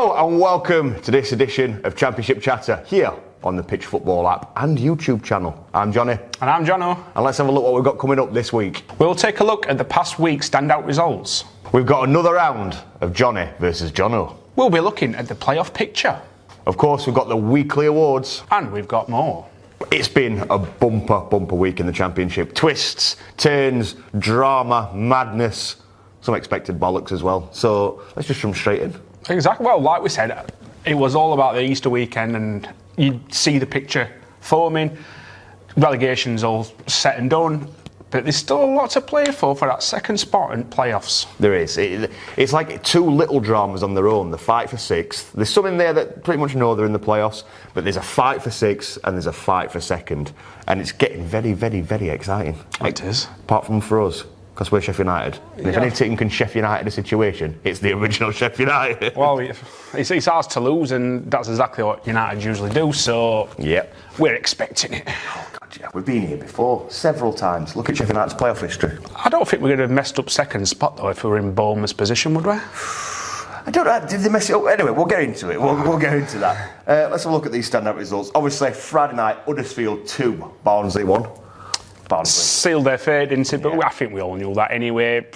Hello and welcome to this edition of Championship Chatter here on the Pitch Football app and YouTube channel. I'm Johnny. And I'm Jonno. And let's have a look what we've got coming up this week. We'll take a look at the past week's standout results. We've got another round of Johnny versus Jonno. We'll be looking at the playoff picture. Of course, we've got the weekly awards. And we've got more. It's been a bumper week in the Championship. Twists, turns, drama, madness, some expected bollocks as well. So let's just jump straight in. Exactly. Well, like we said, it was all about the Easter weekend and you see the picture forming. Relegation's all set and done. But there's still a lot to play for that second spot in playoffs. There is. It's like two little dramas on their own. The fight for sixth. There's some in there that pretty much know they're in the playoffs, but there's a fight for sixth and there's a fight for second. And it's getting very, very, very exciting. It is. Apart from for us, because we're Sheffield United. And if any team can Sheffield United a situation, it's the original Sheffield United. Well, it's ours to lose, and that's exactly what United usually do, so yep. We're expecting it. Oh, God, yeah. We've been here before, several times. Look at Sheffield United's playoff history. I don't think we would have messed up second spot, though, if we were in Bournemouth's position, would we? I don't know, did they mess it up? Anyway, we'll get into it. We'll get into that. Let's have a look at these standout results. Obviously, Friday night, Huddersfield 2, Barnsley 1. Barnsley sealed their fate, didn't it? But I think we all knew that anyway.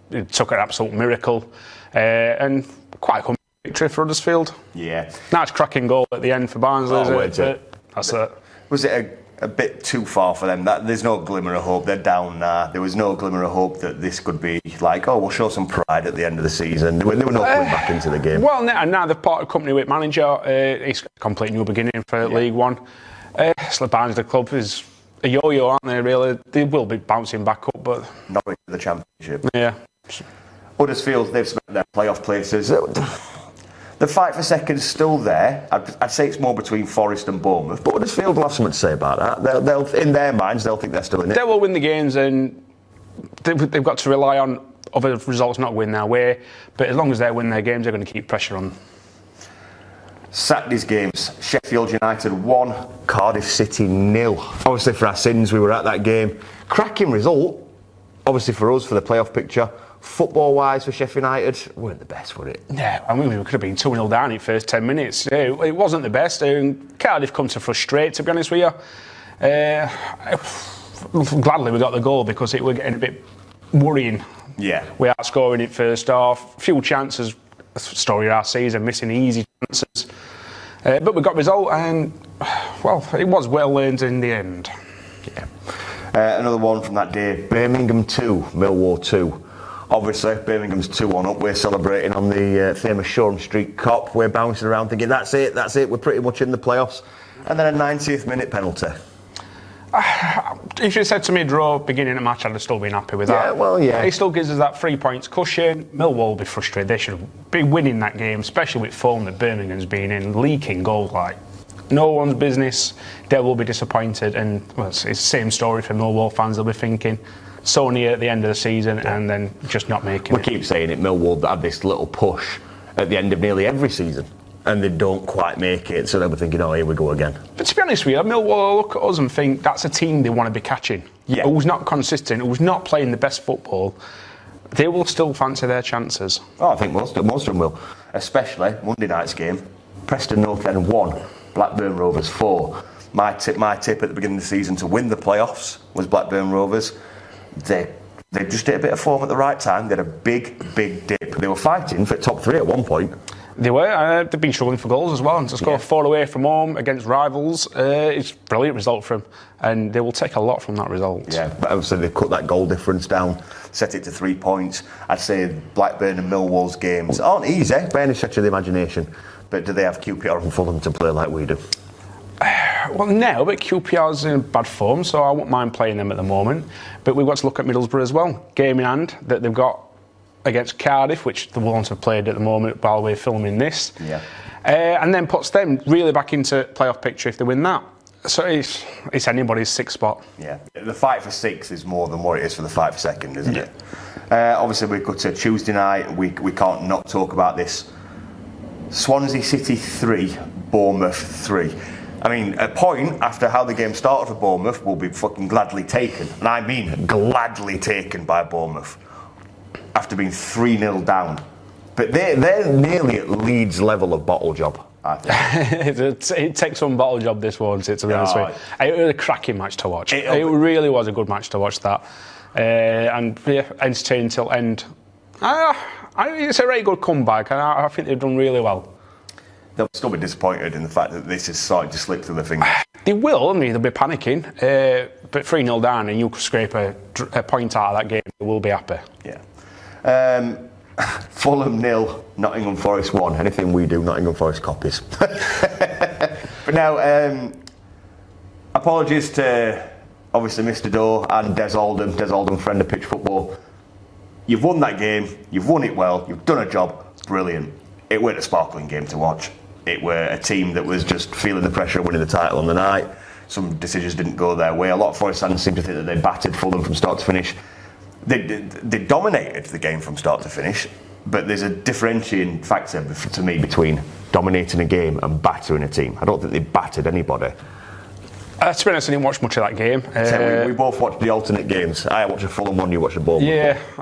It took an absolute miracle. And quite a comfortable victory for Huddersfield. Yeah. Nice cracking goal at the end for Barnsley, is it? That's it. Was it a bit too far for them? There's no glimmer of hope. They're down now. There was no glimmer of hope that this could be like, oh, we'll show some pride at the end of the season. They were not coming back into the game. Well, now they've parted company with manager. It's a complete new beginning for League One. So Barnsley club is a yo-yo, aren't they, really? They will be bouncing back up, but not into the Championship. Yeah. Huddersfield, they've spent their playoff places. The fight for second is still there. I'd say it's more between Forest and Bournemouth, but Huddersfield will have something to say about that. They'll in their minds, they'll think they're still in it. They will win the games, and they've got to rely on other results not going their way. But as long as they win their games, they're going to keep pressure on. Saturday's games, Sheffield United 1, Cardiff City 0. Obviously for our sins, we were at that game. Cracking result, obviously for us, for the playoff picture. Football-wise for Sheffield United, weren't the best, were it? Yeah, I mean, we could have been 2-0 down in the first 10 minutes. It wasn't the best. Cardiff come to frustrate, to be honest with you. Gladly we got the goal because it was getting a bit worrying. Yeah. We outscoring it first half. Few chances, story of our season, missing easy chances. But we got result and, well, it was well earned in the end. Yeah. Another one from that day, Birmingham 2, Millwall 2. Obviously, Birmingham's 2-1 up. We're celebrating on the famous Shoreham Street Cop. We're bouncing around thinking, that's it, we're pretty much in the playoffs. And then a 90th minute penalty. If you said to me draw beginning of the match, I'd have still been happy with that. Yeah, well, yeah. It still gives us that 3 points cushion. Millwall will be frustrated. They should be winning that game, especially with form that Birmingham's been in, leaking goals like no one's business. They will be disappointed, and well, it's the same story for Millwall fans. They'll be thinking so near at the end of the season and then just not making it. We keep saying it, Millwall had this little push at the end of nearly every season and they don't quite make it, so they were thinking, oh, here we go again. But to be honest with you, Millwall look at us and think that's a team they want to be catching. Yeah. Who's not consistent, who's not playing the best football. They will still fancy their chances. Oh, I think most of them will. Especially Monday night's game, Preston North End 1, Blackburn Rovers 4. My tip at the beginning of the season to win the playoffs was Blackburn Rovers. They just hit a bit of form at the right time. They had a big dip. They were fighting for top 3 at one point. They were. They've been struggling for goals as well. And to score 4 away from home against rivals, it's a brilliant result for them. And they will take a lot from that result. Yeah, but obviously they cut that goal difference down, set it to 3 points. I'd say Blackburn and Millwall's games aren't easy by any stretch of the imagination. But do they have QPR and Fulham to play like we do? Well, no, but QPR's in bad form, so I won't mind playing them at the moment. But we've got to look at Middlesbrough as well. Game in hand that they've got against Cardiff, which the Wolves have played at the moment while we're filming this. Yeah. And then puts them really back into playoff picture if they win that. So it's anybody's 6th spot. Yeah. The fight for 6 is more than what it is for the fight for 2nd, isn't it? Obviously, we go to Tuesday night. We can't not talk about this. Swansea City 3, Bournemouth 3. I mean, a point after how the game started for Bournemouth will be fucking gladly taken. And I mean gladly taken by Bournemouth. After being 3-0 down. But they're nearly at Leeds level of bottle job, I think. It takes some bottle job this one, to be honest with you. It was a cracking match to watch. It really was a good match to watch that. And yeah, entertaining till end. It's a very good comeback, and I think they've done really well. They'll still be disappointed in the fact that this is starting to slip through their fingers. They will, and they'll be panicking. But 3-0 down, and you could scrape a point out of that game, they will be happy. Yeah. Fulham 0, Nottingham Forest 1. Anything we do, Nottingham Forest copies. But now, apologies to obviously Mr. Doe and Des Oldham, friend of pitch football. You've won that game, you've won it well, you've done a job, brilliant. It weren't a sparkling game to watch. It were a team that was just feeling the pressure of winning the title on the night. Some decisions didn't go their way. A lot of Forest fans seem to think that they battered Fulham from start to finish. They dominated the game from start to finish, but there's a differentiating factor to me between dominating a game and battering a team. I don't think they battered anybody. To be honest, I didn't watch much of that game. So we both watched the alternate games. I watched a Fulham one, you watched a Bournemouth.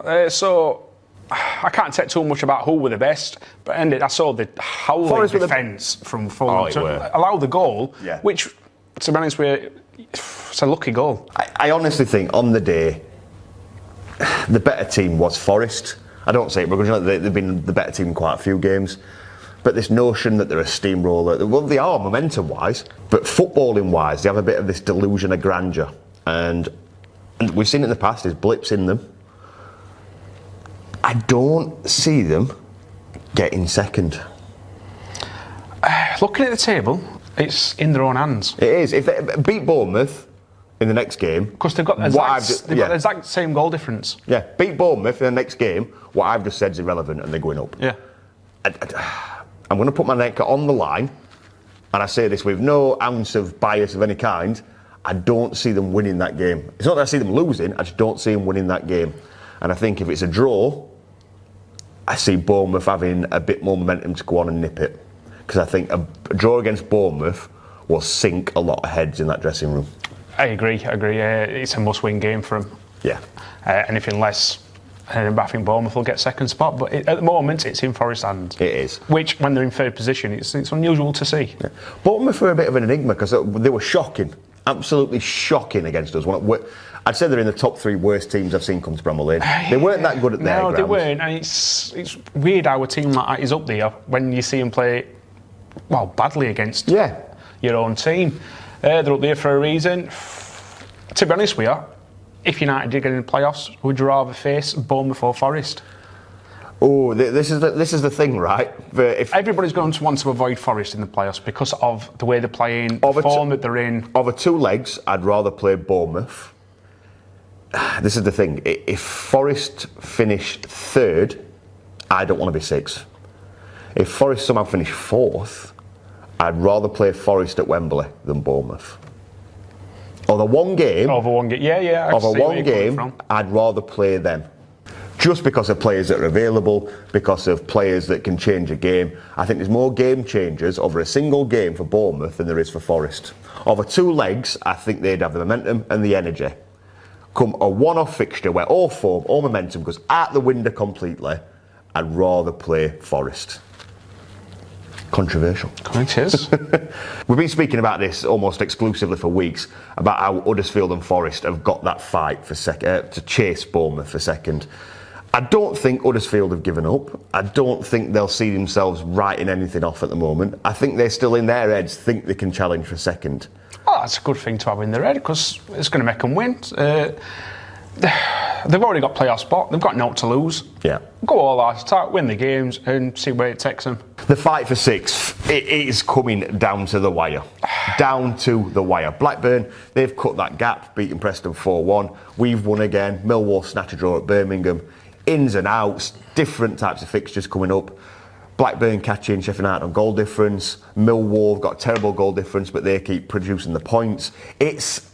Yeah, so I can't take too much about who were the best, but I saw the howling defence from Fulham to allow the goal, which, to be honest with you, it's a lucky goal. I honestly think on the day, the better team was Forest. I don't say it because they've been the better team in quite a few games. But this notion that they're a steamroller, well, they are momentum-wise, but footballing-wise, they have a bit of this delusion of grandeur. And we've seen it in the past, there's blips in them. I don't see them getting second. Looking at the table, it's in their own hands. It is. If they beat Bournemouth in the next game... Because they've got the exact same goal difference. Yeah, beat Bournemouth in the next game, what I've just said is irrelevant and they're going up. Yeah. I'm going to put my neck on the line, and I say this with no ounce of bias of any kind. I don't see them winning that game. It's not that I see them losing, I just don't see them winning that game. And I think if it's a draw, I see Bournemouth having a bit more momentum to go on and nip it. Because I think a draw against Bournemouth will sink a lot of heads in that dressing room. I agree. It's a must-win game for them. Yeah. Anything less, I think Bournemouth will get second spot, but at the moment it's in Forest's hands. It is. Which, when they're in third position, it's unusual to see. Yeah. Bournemouth were a bit of an enigma because they were shocking, absolutely shocking against us. I'd say they're in the top 3 worst teams I've seen come to Bramall Lane. They weren't that good at their ground. No, they weren't, and it's weird how a team like that is up there when you see them play, well, badly against your own team. They're up there for a reason. To be honest with you, if United did get in the playoffs, would you rather face Bournemouth or Forest? Oh, this is the thing, right? If everybody's going to want to avoid Forest in the playoffs because of the way they're playing, the form that they're in. Over 2 legs, I'd rather play Bournemouth. This is the thing. If Forest finish 3rd, I don't want to be 6th. If Forest somehow finish 4th, I'd rather play Forest at Wembley than Bournemouth. Over one game, I'd rather play them. Just because of players that are available, because of players that can change a game. I think there's more game changers over a single game for Bournemouth than there is for Forest. Over 2 legs, I think they'd have the momentum and the energy. Come a one-off fixture where all form, all momentum goes out the window completely, I'd rather play Forest. Controversial. It is. We've been speaking about this almost exclusively for weeks, about how Huddersfield and Forest have got that fight for to chase Bournemouth for second. I don't think Huddersfield have given up. I don't think they'll see themselves writing anything off at the moment. I think they're still in their heads, think they can challenge for second. Oh, that's a good thing to have in their head because it's going to make them win. They've already got playoff spot. They've got naught to lose. Yeah. Go all out, win the games, and see where it takes them. The fight for 6th, it is coming down to the wire. Down to the wire. Blackburn, they've cut that gap, beating Preston 4-1. We've won again. Millwall snatch a draw at Birmingham. Ins and outs, different types of fixtures coming up. Blackburn catching Sheffield United on goal difference. Millwall have got a terrible goal difference, but they keep producing the points. It's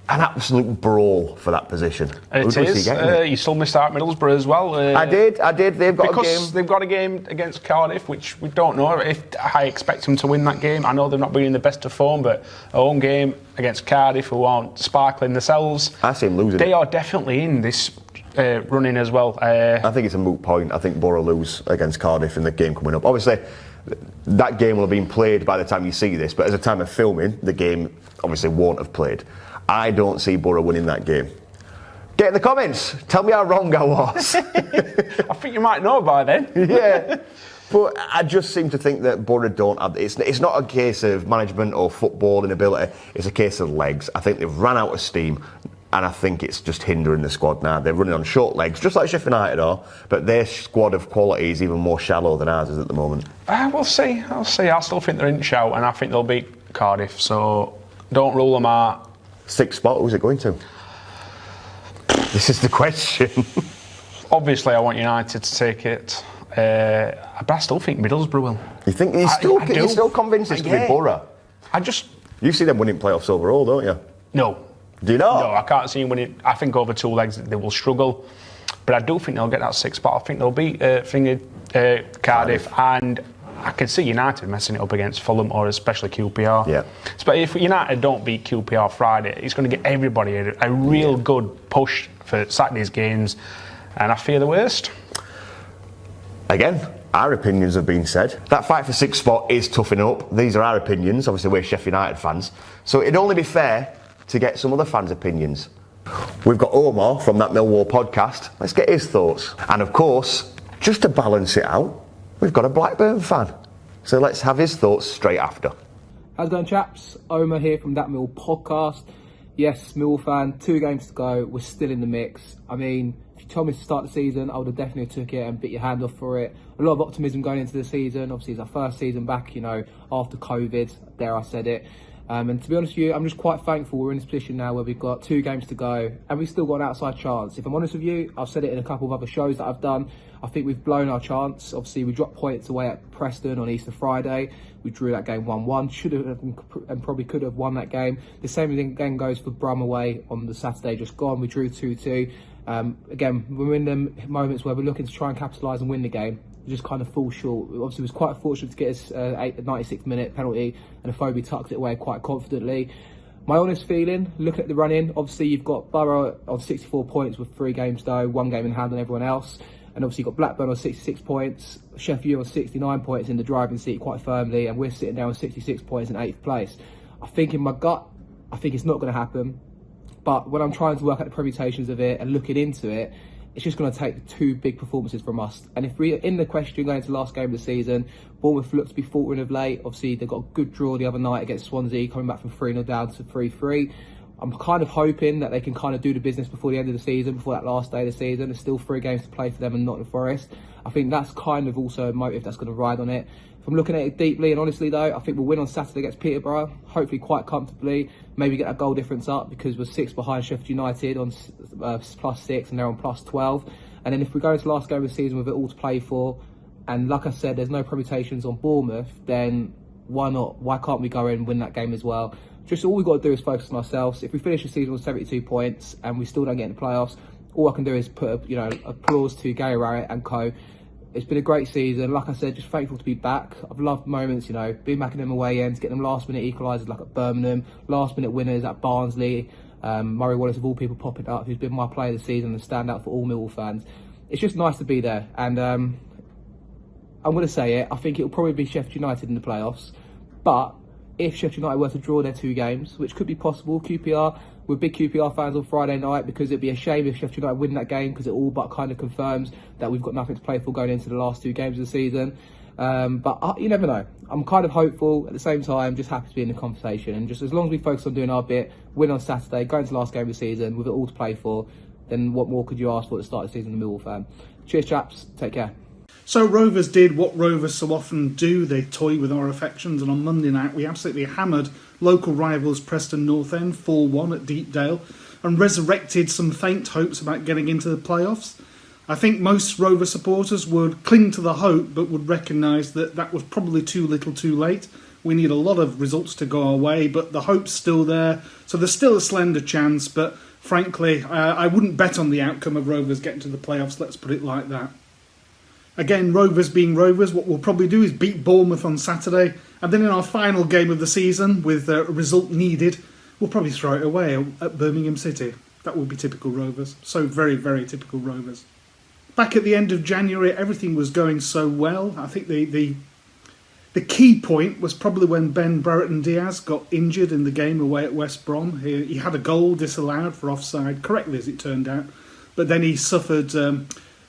an absolute brawl for that position. It is. You still missed out Middlesbrough as well. I did. They've got a game. They've got a game against Cardiff, which we don't know if I expect them to win that game. I know they've not been in the best of form, but a home game against Cardiff, who aren't sparkling themselves. I see them losing. They are definitely in this running as well. I think it's a moot point. I think Borough lose against Cardiff in the game coming up. Obviously, that game will have been played by the time you see this, but at the time of filming, the game obviously won't have played. I don't see Borough winning that game. Get in the comments. Tell me how wrong I was. I think you might know by then. Yeah. But I just seem to think that Borough don't have... It's not a case of management or footballing ability. It's a case of legs. I think they've run out of steam, and I think it's just hindering the squad now. They're running on short legs, just like Sheffield United are, but their squad of quality is even more shallow than ours is at the moment. We'll see. I still think they're in shout, and I think they'll beat Cardiff, so don't rule them out. 6th spot, who's it going to? This is the question. Obviously, I want United to take it. But I still think Middlesbrough will. You think you're still convinced it's going to be Borough? You see them winning playoffs overall, don't you? No. Do you not? No, I can't see them winning. I think over 2 legs they will struggle. But I do think they'll get that 6th spot. I think they'll beat Cardiff. And I can see United messing it up against Fulham or especially QPR. Yeah. But if United don't beat QPR Friday, it's going to get everybody a real good push for Saturday's games. And I fear the worst. Again, our opinions have been said. That fight for 6th spot is toughing up. These are our opinions. Obviously, we're Sheffield United fans. So it'd only be fair to get some other fans' opinions. We've got Omer from that Millwall podcast. Let's get his thoughts. And of course, just to balance it out, we've got a Blackburn fan. So let's have his thoughts straight after. How's it going, chaps? Omer here from that Millwall podcast. Yes, Millwall fan, 2 games to go. We're still in the mix. I mean, if you told me to start the season, I would have definitely took it and bit your hand off for it. A lot of optimism going into the season. Obviously, it's our first season back, after COVID. Dare I said it. And to be honest with you, I'm just quite thankful we're in this position now where we've got 2 games to go and we've still got an outside chance. If I'm honest with you, I've said it in a couple of other shows that I've done. I think we've blown our chance. Obviously, we dropped points away at Preston on Easter Friday. We drew that game 1-1. Should have and probably could have won that game. The same thing again goes for Brum away on the Saturday just gone. We drew 2-2. Again, we're in the moments where we're looking to try and capitalise and win the game. We just kind of fall short. Obviously, it was quite fortunate to get us a 96-minute penalty, and Afobe tucked it away quite confidently. My honest feeling, look at the run-in. Obviously, you've got Borough on 64 points with 3 games though, 1 game in hand on everyone else. And obviously, you've got Blackburn on 66 points, Sheffield on 69 points in the driving seat quite firmly, and we're sitting down with 66 points in 8th place. I think in my gut, I think it's not going to happen. But when I'm trying to work out the permutations of it and looking into it, it's just going to take 2 big performances from us. And if we're in the question going into the last game of the season, Bournemouth looks to be faltering of late. Obviously, they got a good draw the other night against Swansea, coming back from 3-0 down to 3-3. I'm kind of hoping that they can kind of do the business before the end of the season, before that last day of the season. There's still 3 games to play for them and Nottingham Forest. I think that's kind of also a motive that's going to ride on it. If I'm looking at it deeply and honestly though, I think we'll win on Saturday against Peterborough, hopefully quite comfortably, maybe get that goal difference up because we're 6 behind Sheffield United on +6 and they're on +12. And then if we go into the last game of the season with it all to play for, and like I said, there's no permutations on Bournemouth, then why not? Why can't we go in and win that game as well? Just all we've got to do is focus on ourselves. If we finish the season with 72 points and we still don't get in the playoffs, all I can do is put applause to Gary Rowett and co. It's been a great season. Like I said, just thankful to be back. I've loved moments, being back in them away ends, getting them last minute equalisers like at Birmingham, last minute winners at Barnsley, Murray Wallace of all people popping up, who's been my player of the season and stand out for all Millwall fans. It's just nice to be there. And I'm going to say it, I think it'll probably be Sheffield United in the playoffs. But if Sheffield United were to draw their 2 games, which could be possible, we're big QPR fans on Friday night because it'd be a shame if Sheffield United win that game because it all but kind of confirms that we've got nothing to play for going into the last 2 games of the season. But you never know. I'm kind of hopeful at the same time, just happy to be in the conversation. And just as long as we focus on doing our bit, win on Saturday, go into the last game of the season with it all to play for, then what more could you ask for at the start of the season, the Millwall fan? Cheers, chaps. Take care. So Rovers did what Rovers so often do, they toy with our affections, and on Monday night we absolutely hammered local rivals Preston North End 4-1 at Deepdale and resurrected some faint hopes about getting into the playoffs. I think most Rover supporters would cling to the hope but would recognise that that was probably too little too late. We need a lot of results to go our way, but the hope's still there, so there's still a slender chance, but frankly I wouldn't bet on the outcome of Rovers getting to the playoffs, let's put it like that. Again, Rovers being Rovers, what we'll probably do is beat Bournemouth on Saturday, and then in our final game of the season, with a result needed, we'll probably throw it away at Birmingham City. That would be typical Rovers. So very, very typical Rovers. Back at the end of January, everything was going so well. I think the key point was probably when Ben Brereton Diaz got injured in the game away at West Brom. He had a goal disallowed for offside, correctly as it turned out, but then he suffered an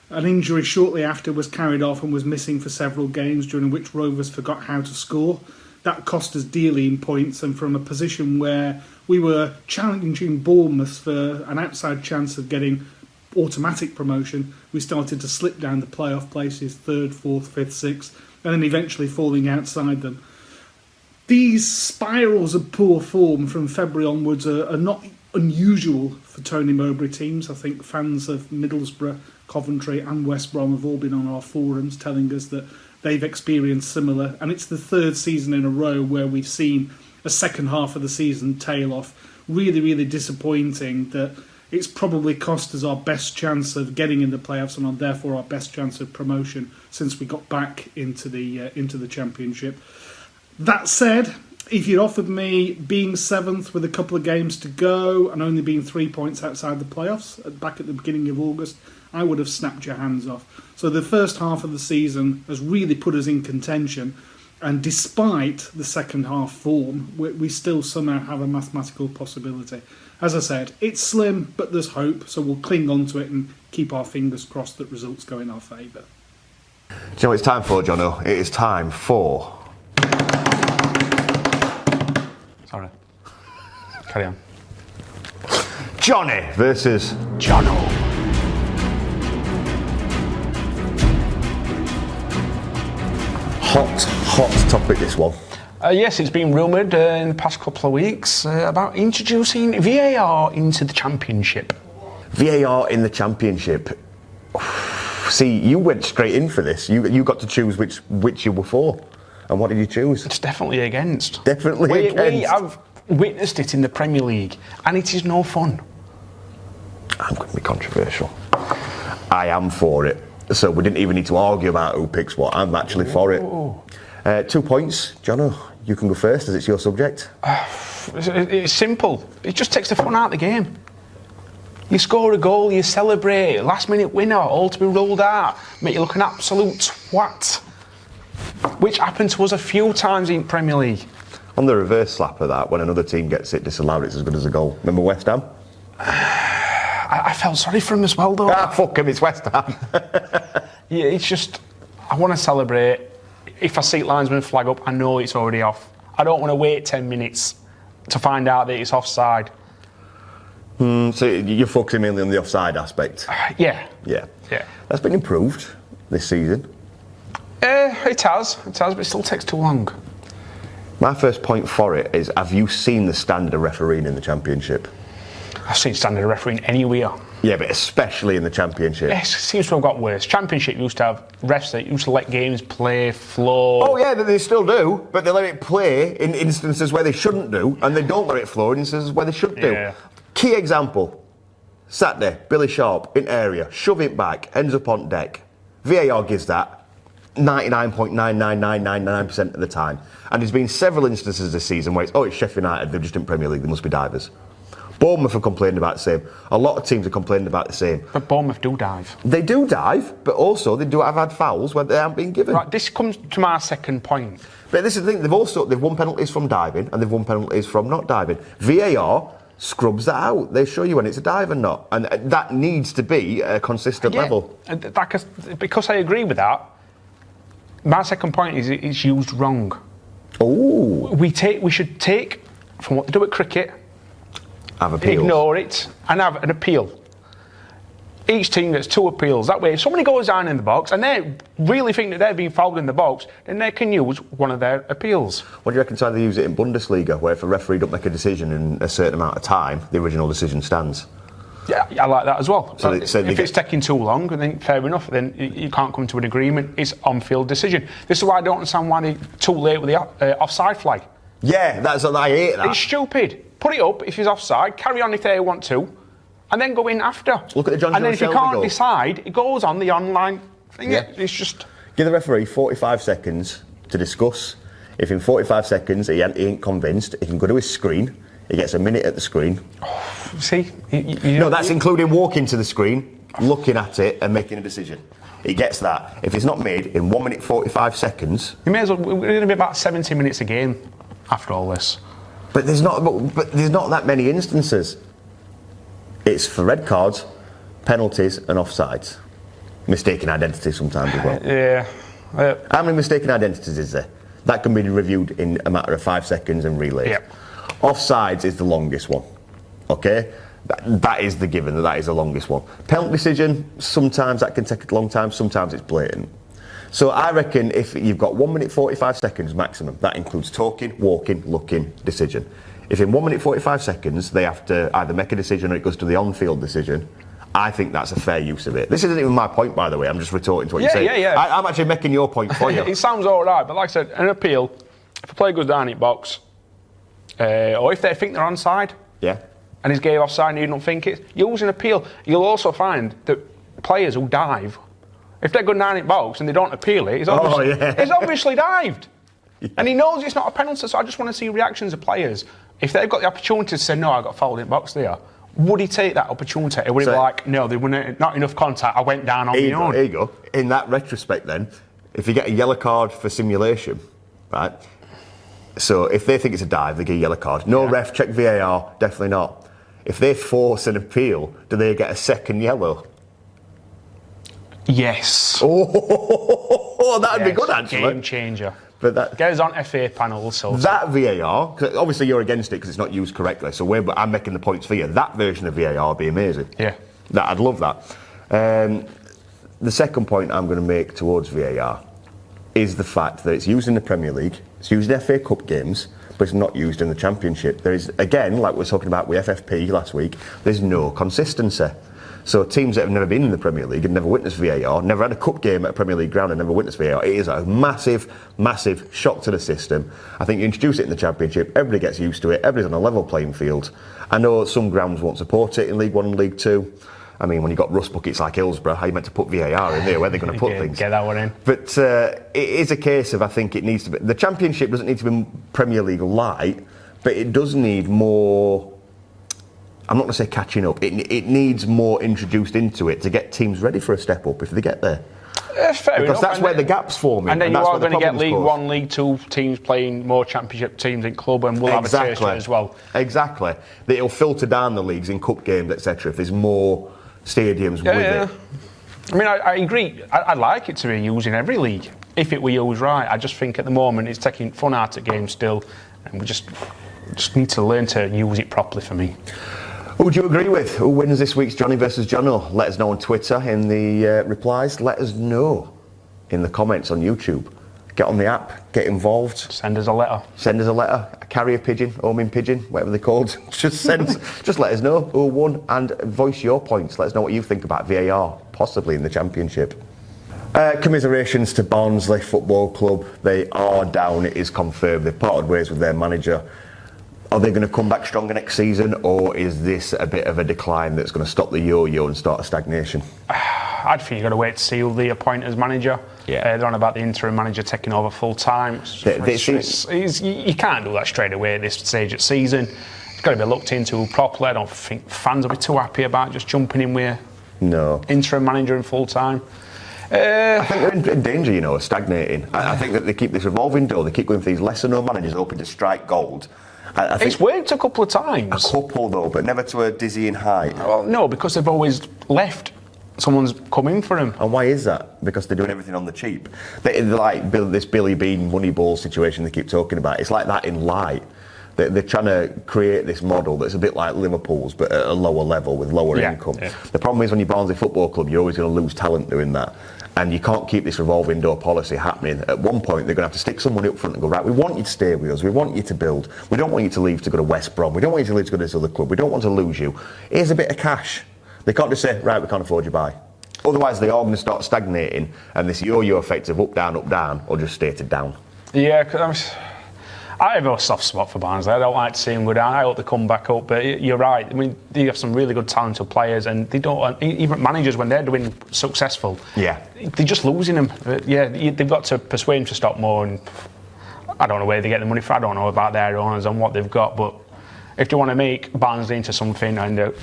injury shortly after, was carried off and was missing for several games, during which Rovers forgot how to score. That cost us dearly in points, and from a position where we were challenging Bournemouth for an outside chance of getting automatic promotion, we started to slip down the playoff places, 3rd, 4th, 5th, 6th, and then eventually falling outside them. These spirals of poor form from February onwards are not unusual for Tony Mowbray teams. I think fans of Middlesbrough, Coventry and West Brom have all been on our forums telling us that they've experienced similar, and it's the 3rd season in a row where we've seen a second half of the season tail off. Really, really disappointing that it's probably cost us our best chance of getting in the playoffs and therefore our best chance of promotion since we got back into the Championship. That said, if you'd offered me being 7th with a couple of games to go and only being 3 points outside the playoffs back at the beginning of August, I would have snapped your hands off. So the first half of the season has really put us in contention, and despite the second half form, we still somehow have a mathematical possibility. As I said, it's slim, but there's hope, so we'll cling on to it and keep our fingers crossed that results go in our favour. Do you know what it's time for, Jonno? It is time for... Sorry. Carry on. Johnny versus... Jonno. Hot topic, this one. Yes, it's been rumoured in the past couple of weeks about introducing VAR into the Championship. VAR in the Championship. See, you went straight in for this. You got to choose which you were for. And what did you choose? It's definitely against. Definitely against. We have witnessed it in the Premier League, and it is no fun. I'm going to be controversial. I am for it. So we didn't even need to argue about who picks what. I'm actually for it. 2 points. Jonno, you can go first as it's your subject. It's simple. It just takes the fun out of the game. You score a goal, you celebrate, last minute winner, all to be rolled out, make you look an absolute twat. Which happened to us a few times in Premier League. On the reverse slap of that, when another team gets it disallowed, it's as good as a goal. Remember West Ham? I felt sorry for him as well, though. Fuck him, it's West Ham. Yeah, it's just, I want to celebrate. If I see linesman flag up, I know it's already off. I don't want to wait 10 minutes to find out that it's offside. So you're focusing mainly on the offside aspect? Yeah. Yeah. That's been improved this season. It has, but it still takes too long. My first point for it is, have you seen the standard of refereeing in the Championship? I've seen standard refereeing anywhere. Yeah, but especially in the Championship. It seems to have got worse. Championship used to have refs that used to let games play, flow. Oh yeah, they still do, but they let it play in instances where they shouldn't do, and they don't let it flow in instances where they should do. Yeah. Key example, Saturday, Billy Sharp, in area, shove it back, ends up on deck. VAR gives that 99.99999% of the time. And there's been several instances this season where it's Sheffield United, they're just in Premier League, they must be divers. Bournemouth have complained about the same. A lot of teams have complained about the same. But Bournemouth do dive. They do dive, but also they do have had fouls where they haven't been given. Right, this comes to my second point. But this is the thing, they've won penalties from diving and they've won penalties from not diving. VAR scrubs that out. They show you when it's a dive and not. And that needs to be a consistent level. Because I agree with that, my second point is it's used wrong. Oh. We should take from what they do at cricket, have appeals. Ignore it, and have an appeal. Each team gets 2 appeals. That way, if somebody goes down in the box and they really think that they're being fouled in the box, then they can use one of their appeals. What do you reckon, they use it in Bundesliga, where if a referee don't make a decision in a certain amount of time, the original decision stands? Yeah, I like that as well. So if it's taking too long, then fair enough, then you can't come to an agreement. It's on-field decision. This is why I don't understand why they're too late with the offside flag. Yeah, I hate that. It's stupid. Put it up if he's offside, carry on if they want to, and then go in after. Look at the John And then if you Shelby can't goal. decide, it goes on the online thing. Yeah. It's just... Give the referee 45 seconds to discuss. If in 45 seconds he ain't convinced, he can go to his screen, he gets a minute at the screen, See, No, that's including walking to the screen, looking at it, and making a decision. He gets that. If it's not made in 1 minute 45 seconds, you may as well. We're going to be about 70 minutes a game after all this. but there's not that many instances. It's for red cards, penalties, and offsides. Mistaken identity sometimes as well. Yeah. How many mistaken identities is there? That can be reviewed in a matter of 5 seconds and relayed. Yep. Offsides is the longest one. Okay? That is the given, that is the longest one. Penalty decision, sometimes that can take a long time, sometimes it's blatant. So I reckon if you've got 1 minute 45 seconds maximum, that includes talking, walking, looking, decision. If in 1 minute 45 seconds they have to either make a decision or it goes to the on-field decision, I think that's a fair use of it. This isn't even my point, by the way, I'm just retorting to what you're saying. Yeah. I'm actually making your point for you. It sounds all right, but like I said, an appeal, if a player goes down in box, or if they think they're onside, Yeah. and he's gave offside and you don't think it, use an appeal. You'll also find that players who dive, if they're going down in box and they don't appeal it, he's obviously dived. Yeah. And he knows it's not a penalty, so I just want to see reactions of players. If they've got the opportunity to say, no, I got fouled in box there, would he take that opportunity? Or would he be like, no, there wasn't not enough contact, I went down on my own? Here you go. In that retrospect then, if you get a yellow card for simulation, right, so if they think it's a dive, they get a yellow card. No ref, check VAR, definitely not. If they force an appeal, do they get a second yellow? Yes. Oh, that'd be good actually. Game changer. But that Get us on FA panel, so that VAR, 'cause obviously you're against it because it's not used correctly. So I'm making the points for you. That version of VAR would be amazing. Yeah. I'd love that. The second point I'm going to make towards VAR is the fact that it's used in the Premier League, it's used in FA Cup games, but it's not used in the Championship. There is, again, like we were talking about with FFP last week, there's no consistency. So teams that have never been in the Premier League and never witnessed VAR, never had a cup game at a Premier League ground and never witnessed VAR, it is a massive, massive shock to the system. I think you introduce it in the Championship, everybody gets used to it, everybody's on a level playing field. I know some grounds won't support it in League 1 and League 2. I mean, when you've got rust buckets like Hillsborough, how are you meant to put VAR in there? Where are they going to put things? Get that one in. But it is a case of, I think it needs to be... The Championship doesn't need to be Premier League light, but it does need more... I'm not going to say catching up. It needs more introduced into it to get teams ready for a step up if they get there. Fair Because enough. that's where the gap's forming. And then you that's are where going to get League caused. 1, League 2 teams playing more Championship teams in club, and we'll have a taste of it as well. Exactly. That it'll filter down the leagues in cup games, etc. If there's more stadiums with it. I mean, I agree. I'd like it to be used in every league if it were used right. I just think at the moment it's taking fun out of games still, and we just need to learn to use it properly for me. Who would you agree with? Who wins this week's Johnny versus Jonno? Let us know on Twitter in the replies. Let us know in the comments on YouTube. Get on the app, get involved. Send us a letter. Send us a letter, a carrier pigeon, homing pigeon, whatever they're called. Just let us know who won and voice your points. Let us know what you think about VAR, possibly in the Championship. Commiserations to Barnsley Football Club. They are down, it is confirmed. They've parted ways with their manager. Are they going to come back stronger next season, or is this a bit of a decline that's going to stop the yo-yo and start a stagnation? I think you've got to wait to see who they appoint as manager. Yeah. They're on about the interim manager taking over full time. You can't do that straight away at this stage of the season. It's got to be looked into properly. I don't think fans will be too happy about just jumping in with interim manager in full time. I think they're in danger, of stagnating. I think that they keep this revolving door. They keep going for these lesser-known managers hoping to strike gold. I think it's worked a couple of times. A couple, though, but never to a dizzying height. Well, no, because they've always left. Someone's come in for them. And why is that? Because they're doing everything on the cheap. They're like this Billy Bean Moneyball situation they keep talking about. It's like that in light. They're trying to create this model that's a bit like Liverpool's, but at a lower level with lower income. Yeah. The problem is when you're Barnsley Football Club, you're always going to lose talent doing that. And you can't keep this revolving door policy happening. At one point, they're going to have to stick some money up front and go, right, we want you to stay with us. We want you to build. We don't want you to leave to go to West Brom. We don't want you to leave to go to this other club. We don't want to lose you. Here's a bit of cash. They can't just say, right, we can't afford you, bye. Otherwise, they are going to start stagnating, and this yo-yo effect of up, down, or just stated down. Yeah, because I have a soft spot for Barnsley. I don't like to see them go down. I hope they come back up. But you're right. I mean, they have some really good talented players, and they don't. Even managers, when they're doing successful, they're just losing them. They've got to persuade them to stop more. And I don't know where they get the money from. I don't know about their owners and what they've got, but if they want to make Barnsley into something and a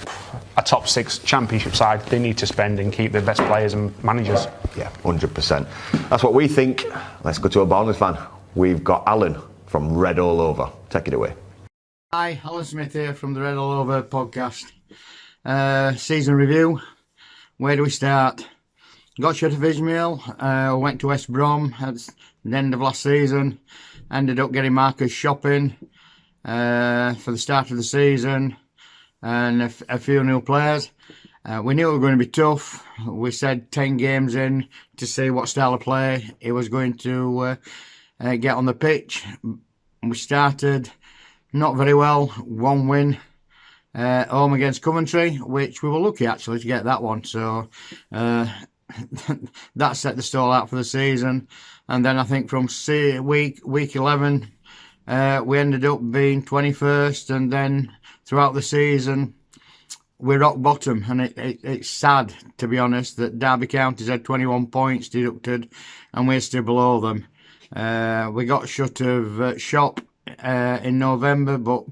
top 6 championship side, they need to spend and keep the best players and managers. Yeah, 100%. That's what we think. Let's go to a Barnsley fan. We've got Alan from Red All Over. Take it away. Hi, Alan Smith here from the Red All Over podcast. Season review. Where do we start? Got shut of Ismail. Went to West Brom at the end of last season. Ended up getting Marcus shopping for the start of the season and a few new players. We knew it was going to be tough. We said 10 games in to see what style of play he was going to get on the pitch. We started not very well. 1 win home against Coventry, which we were lucky actually to get that one. So that set the stall out for the season. And then I think from week 11, we ended up being 21st, and then throughout the season, we're rock bottom. And it's sad, to be honest, that Derby County's had 21 points deducted, and we're still below them. We got shut of Shop in November, but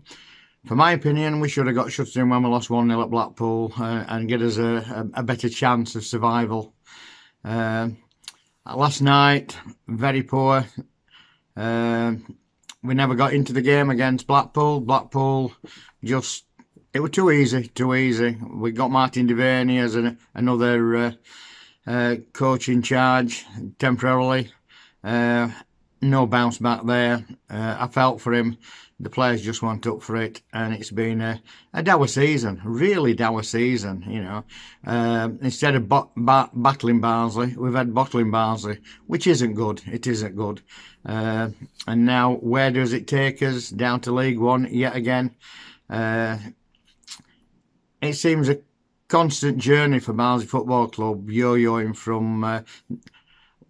for my opinion, we should have got shut in when we lost 1-0 at Blackpool and get us a better chance of survival. Last night, very poor. We never got into the game against Blackpool. Blackpool just, it was too easy. We got Martin Devaney as another coach in charge temporarily. No bounce back there. I felt for him. The players just weren't up for it, and it's been a dour season, really dour season, you know. Instead of battling Barnsley, we've had bottling Barnsley, which isn't good. It isn't good. And now, where does it take us? Down to League One yet again. It seems a constant journey for Barnsley Football Club, yo-yoing from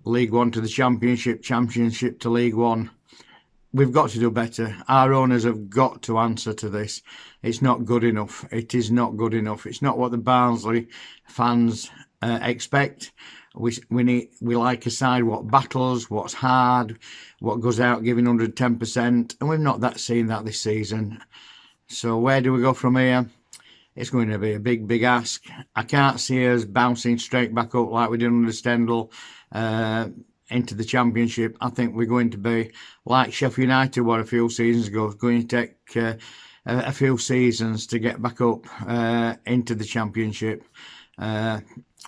League One to the Championship, Championship to League One. We've got to do better. Our owners have got to answer to this. It's not good enough. It is not good enough. It's not what the Barnsley fans expect. We like a side what battles, what's hard, what goes out giving 110%, and we've not seen that this season. So where do we go from here? It's going to be a big ask. I can't see us bouncing straight back up like we did under Stendhal into the Championship. I think we're going to be like Sheffield United were a few seasons ago. It's going to take a few seasons to get back up into the Championship. I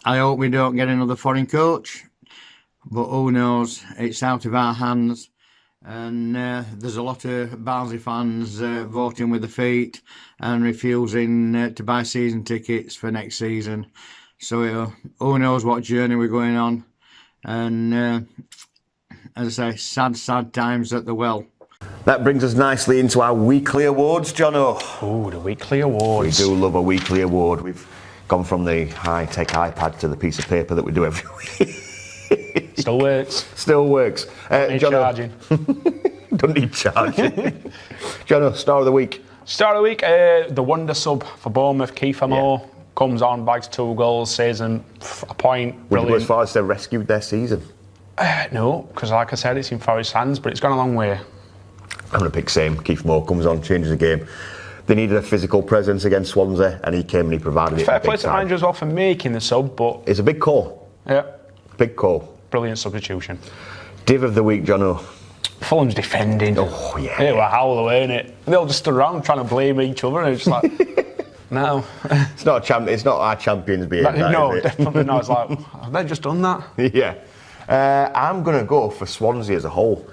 hope we don't get another foreign coach, but who knows? It's out of our hands. And there's a lot of Barnsley fans voting with their feet and refusing to buy season tickets for next season. So who knows what journey we're going on. And as I say, sad times at the well. That brings us nicely into our weekly awards, Jonno. Oh, the weekly awards. We do love a weekly award. We've gone from the high-tech iPad to the piece of paper that we do every week. Still works. Still works. Don't need charging. Don't need charging. Jonno, star of the week. Star of the week, the wonder sub for Bournemouth, Keith Moore. Comes on, bags 2 goals, saves them a point. Would you go as far as they rescued their season? No, because like I said, it's in Forest's hands, but it's gone a long way. I'm going to pick same. Keith Moore comes on, changes the game. They needed a physical presence against Swansea, and he came and he provided it. Fair play to the manager as well for making the sub, but it's a big call. Yeah, big call. Brilliant substitution. Div of the week, Jonno. Fulham's defending. Oh yeah. It were howler, weren't it? They all just stood around trying to blame each other, and it's like. No. It's not our champions being that, no, is it? definitely not. It's like, have they just done that? Yeah. I'm going to go for Swansea as a whole.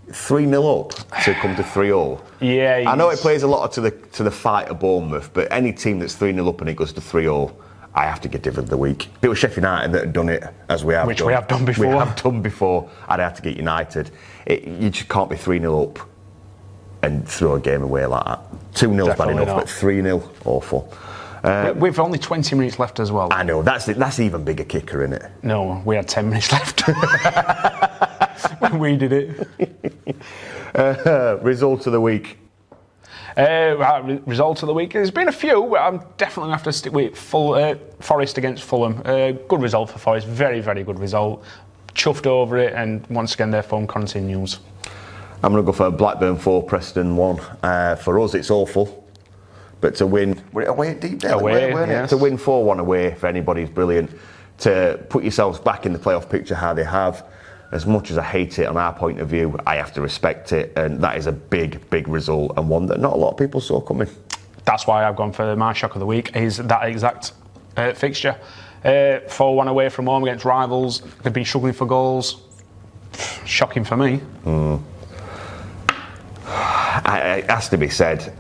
3-0 up to come to 3-0. Yeah. I know it plays a lot to the fight of Bournemouth, but any team that's 3-0 up and it goes to 3-0, I have to get Div of the week. If it was Sheffield United that had done it, as we have Which we have done before. I'd have to get United. You just can't be 3-0 up and throw a game away like that. 2-0 bad enough, but 3-0 awful. We've only 20 minutes left as well. I know, that's even bigger kicker, isn't it? No, we had 10 minutes left when we did it. Result of the week. Result of the week. There's been a few, but I'm definitely going to have to stick with Forest against Fulham. Good result for Forest, very, very good result. Chuffed over it, and once again their form continues. I'm going to go for Blackburn 4, Preston 1. For us, it's awful. But to win, were it away at Deepdale? Away, weren't it? yes. To win 4-1 away for anybody is brilliant. To put yourselves back in the playoff picture how they have, as much as I hate it on our point of view, I have to respect it, and that is a big, big result, and one that not a lot of people saw coming. That's why I've gone for my shock of the week, is that exact fixture. 4-1 away from home against rivals. They've been struggling for goals. Shocking for me. It has to be said,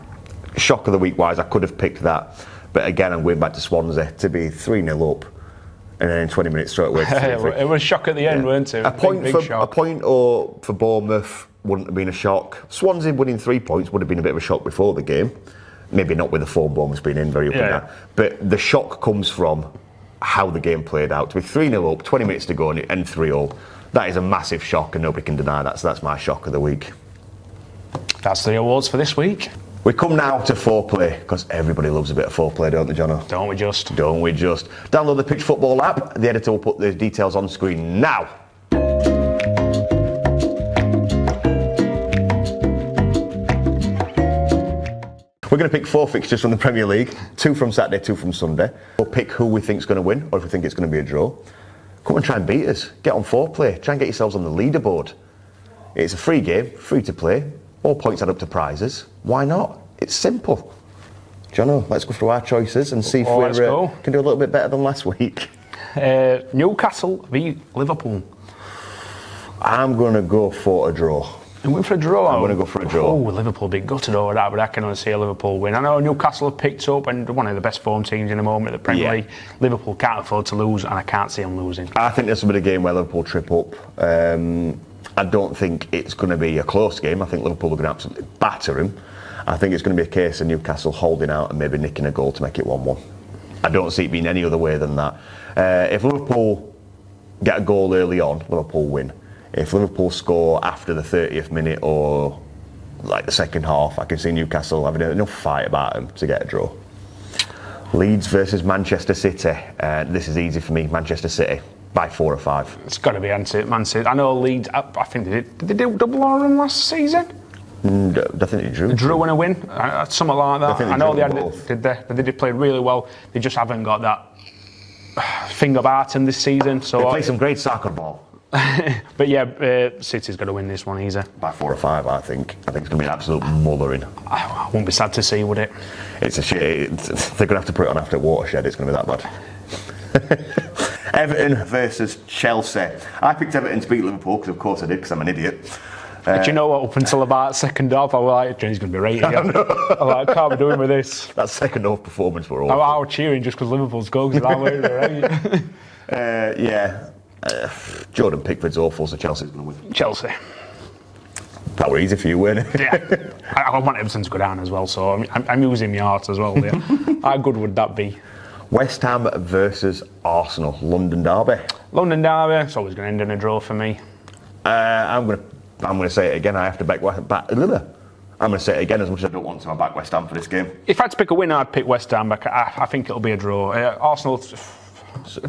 shock of the week wise, I could have picked that, but again, I'm going back to Swansea to be 3-0 up, and then in 20 minutes straight away. It was a shock at the end, weren't it? A point shock. for Bournemouth wouldn't have been a shock. Swansea winning 3 points would have been a bit of a shock before the game. Maybe not with the form Bournemouth's been in very up and down. But the shock comes from how the game played out. To be 3-0 up, 20 minutes to go, and 3-0. That is a massive shock, and nobody can deny that. So that's my shock of the week. That's the awards for this week. We come now to foreplay, because everybody loves a bit of foreplay, don't they, Jonno? Don't we just? Don't we just? Download the Pitch Football app. The editor will put the details on screen now. We're going to pick 4 fixtures from the Premier League, 2 from Saturday, 2 from Sunday. We'll pick who we think is going to win, or if we think it's going to be a draw. Come and try and beat us. Get on foreplay. Try and get yourselves on the leaderboard. It's a free game, free to play. All points add up to prizes. Why not? It's simple. Jonno, let's go through our choices and see if we can do a little bit better than last week. Newcastle v Liverpool. I'm going to go for a draw. And win for a draw. I'm going to go for a draw. Oh, Liverpool be gutted over that, but I can only see a Liverpool win. I know Newcastle have picked up and one of the best form teams in the moment at the Premier League. Liverpool can't afford to lose, and I can't see them losing. I think this will be a game where Liverpool trip up. I don't think it's going to be a close game. I think Liverpool are going to absolutely batter him. I think it's going to be a case of Newcastle holding out and maybe nicking a goal to make it 1-1. I don't see it being any other way than that. If Liverpool get a goal early on, Liverpool win. If Liverpool score after the 30th minute or like the second half, I can see Newcastle having enough fight about them to get a draw. Leeds versus Manchester City. This is easy for me. Manchester City by 4 or 5. It's got to be Man City. I know Leeds. I think did they do double or run last season? I think they drew. Drew and a win, something like that. I know they had. Both. Did they? They did play really well. They just haven't got that thing about them this season. So they play some great soccer ball. But yeah, City's got to win this one easy. By 4 or 5, I think. I think it's going to be an absolute mothering. I won't be sad to see, would it? It's a shit. They're going to have to put it on after Watershed. It's going to be that bad. Everton versus Chelsea. I picked Everton to beat Liverpool because, of course, I did, because I'm an idiot. But you know what? Up until about second half, I was like, Jenny's going to be right here. I'm like, I can't be doing with this. That second half performance were awful. I was cheering just because Liverpool's goals are that way, right? Yeah. Jordan Pickford's awful, so Chelsea's going to win. Chelsea. That were easy for you, weren't it? Yeah. I want Everton to go down as well, so I'm using my heart as well. Yeah. How good would that be? West Ham versus Arsenal, London derby. London derby. It's always going to end in a draw for me. I'm going to say it again. I have to back. I'm going to say it again as much as I don't want to. I back West Ham for this game. If I had to pick a winner, I'd pick West Ham. But I think it'll be a draw. Arsenal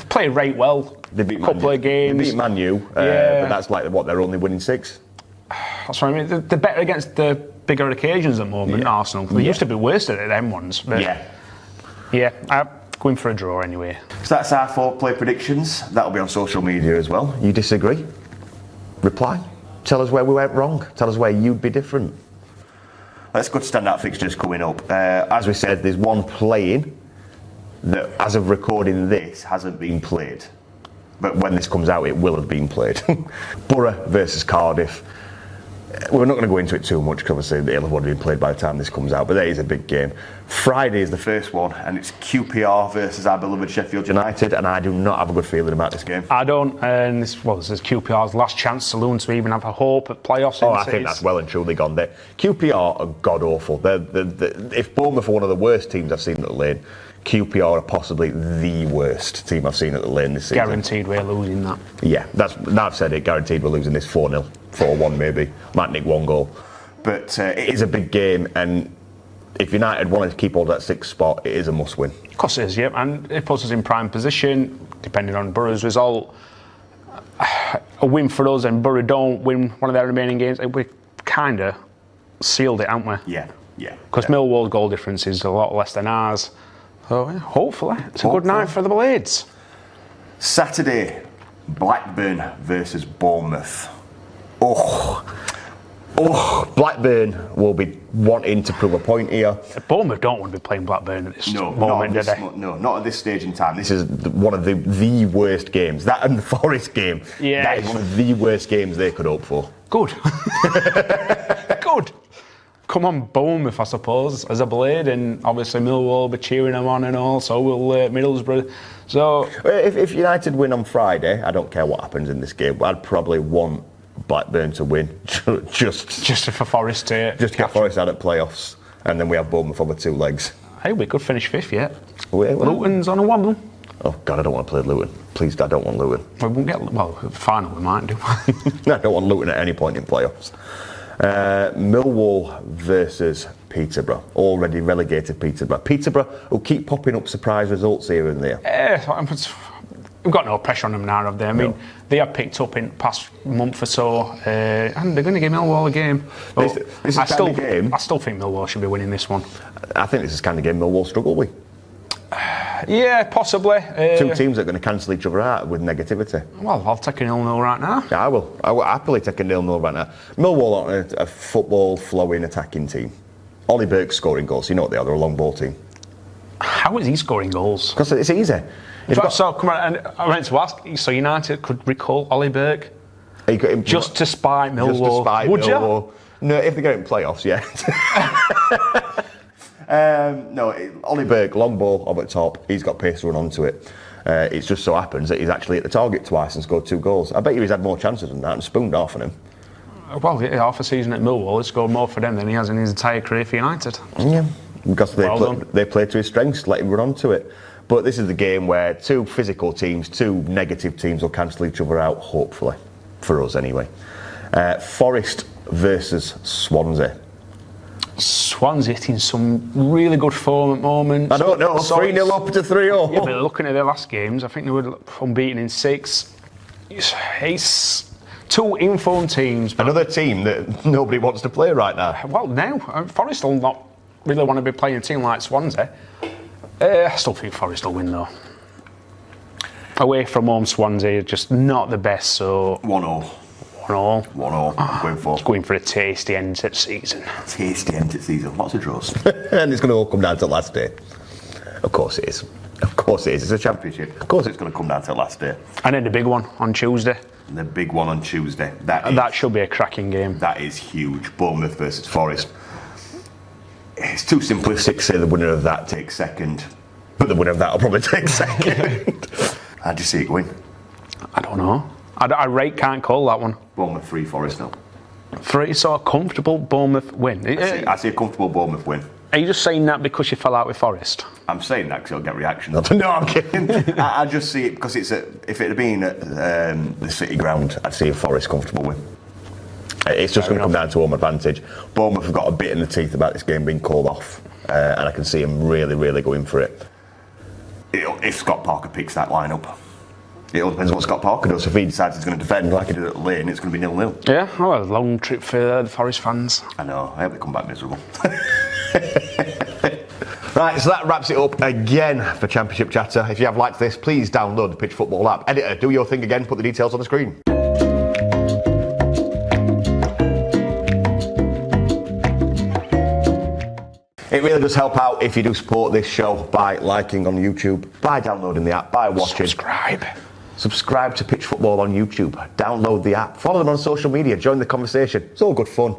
play right well. They beat couple of games. They beat Man U, but that's like what they're only winning 6. That's what I mean. They're better against the bigger occasions at the moment. Arsenal. They used to be worse at them ones. But I'm going for a draw anyway. So that's our 4 play predictions. That'll be on social media as well. You disagree? Reply. Tell us where we went wrong. Tell us where you'd be different. Let's go to standout fixtures coming up. As we said, there's one playing that, as of recording this, hasn't been played. But when this comes out, it will have been played. Borough versus Cardiff. We're not going to go into it too much because obviously it'll have already been played by the time this comes out, but that is a big game. Friday is the first one, and it's QPR versus our beloved Sheffield United, and I do not have a good feeling about this game. I don't, and this is QPR's last chance saloon to even have a hope at playoffs. I think that's well and truly gone there. QPR are god awful. If Bournemouth are one of the worst teams I've seen at the Lane, QPR are possibly the worst team I've seen at the Lane this season. Guaranteed we're losing that. Yeah, now I've said it, guaranteed we're losing this 4-0, 4-1 maybe. Might nick 1 goal. But it is a big game, and if United wanted to keep hold of that 6th spot, it is a must win. Of course it is, yeah, and it puts us in prime position, depending on Borough's result. A win for us and Borough don't win one of their remaining games, we kind of sealed it, haven't we? Yeah, Yeah. Because Millwall's goal difference is a lot less than ours. So yeah, hopefully it's a good night for the Blades. Saturday, Blackburn versus Bournemouth. Blackburn will be wanting to prove a point here. Bournemouth don't want to be playing Blackburn at this moment, do they? No, not at this stage in time. This is one of the worst games. That and the Forest game. Yeah. That is one of the worst games they could hope for. Good. Good. Come on, Bournemouth, I suppose, as a Blade, and obviously Millwall will be cheering them on and all, so will Middlesbrough. So, if United win on Friday, I don't care what happens in this game, but I'd probably want Blackburn to win, just for Forest to get Forest out at playoffs, and then we have Bournemouth over 2 legs. Hey, we could finish 5th yet. Well, Luton's on a wobble. Oh God, I don't want to play Luton. Please, I don't want Luton. We won't get final. We might do. I don't want Luton at any point in playoffs. Millwall versus Peterborough, already relegated Peterborough. Peterborough will keep popping up surprise results here and there. We've got no pressure on them now, have they? I mean, they have picked up in the past month or so, and they're going to give Millwall a game. This is I still think Millwall should be winning this one. I think this is the kind of game Millwall struggle with. Yeah, possibly. 2 teams that are going to cancel each other out with negativity. Well, I'll take a 0-0 right now. Yeah, I will. I will happily take a 0-0 right now. Millwall aren't a football flowing attacking team. Ollie Burke's scoring goals. You know what they are? They're a long ball team. How is he scoring goals? Because it's easy. So come on, and I meant to ask. So United could recall Ollie Burke just to spite Millwall. Just to spite Would Millwall. you? No, if they get in playoffs, yeah. Ollie Burke, long ball up at top. He's got pace to run onto it. It just so happens that he's actually hit the target twice and scored 2 goals. I bet you he's had more chances than that and spooned off on him. Well, half a season at Millwall, he's scored more for them than he has in his entire career for United. Yeah, because they play to his strengths, let him run onto it. But this is the game where 2 physical teams, 2 negative teams will cancel each other out, hopefully. For us, anyway. Forest versus Swansea. Swansea in some really good form at the moment. I don't know, 3-0 up to 3-0. Yeah, but looking at their last games, I think they were unbeaten in 6. It's 2 informed teams. Another team that nobody wants to play right now. Well, no. Forest will not really want to be playing a team like Swansea. I still think Forest will win, though. Away from home, Swansea, just not the best, so... 1-0. 1-0. I'm going for. Going for a tasty end to the season. Tasty end to the season. Lots of draws. And it's going to all come down to the last day. Of course it is. Of course it is. It's a championship. Of course it's going to come down to the last day. And then the big one on Tuesday. The big one on Tuesday. That should be a cracking game. That is huge. Bournemouth versus Forest. It's too simplistic to say the winner of that takes second. But the winner of that will probably take second. How do you see it going? I don't know. I can't call that one. Bournemouth 3, Forest 0. 3, so a comfortable Bournemouth win. I see a comfortable Bournemouth win. Are you just saying that because you fell out with Forest? I'm saying that because it'll get reaction. No, I'm kidding. I just see it because if it had been at the City ground, I'd see a Forest comfortable win. It's just going to come down to home advantage. Bournemouth have got a bit in the teeth about this game being called off, and I can see them really, really going for it. If Scott Parker picks that lineup. It all depends on what Scott Parker does. If he decides he's going to defend like he did at Lane, it's going to be 0-0. Yeah, well, a long trip for the Forest fans. I know. I hope they come back miserable. Right, so that wraps it up again for Championship Chatter. If you have liked this, please download the Pitch Football app. Editor, do your thing again. Put the details on the screen. It really does help out if you do support this show by liking on YouTube, by downloading the app, by watching. Subscribe to Pitch Football on YouTube. Download the app. Follow them on social media. Join the conversation. It's all good fun.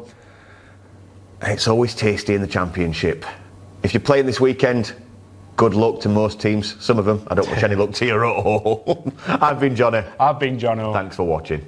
And it's always tasty in the Championship. If you're playing this weekend, good luck to most teams. Some of them, I don't wish any luck to you at all. I've been Jonno. I've been Jonno. Thanks for watching.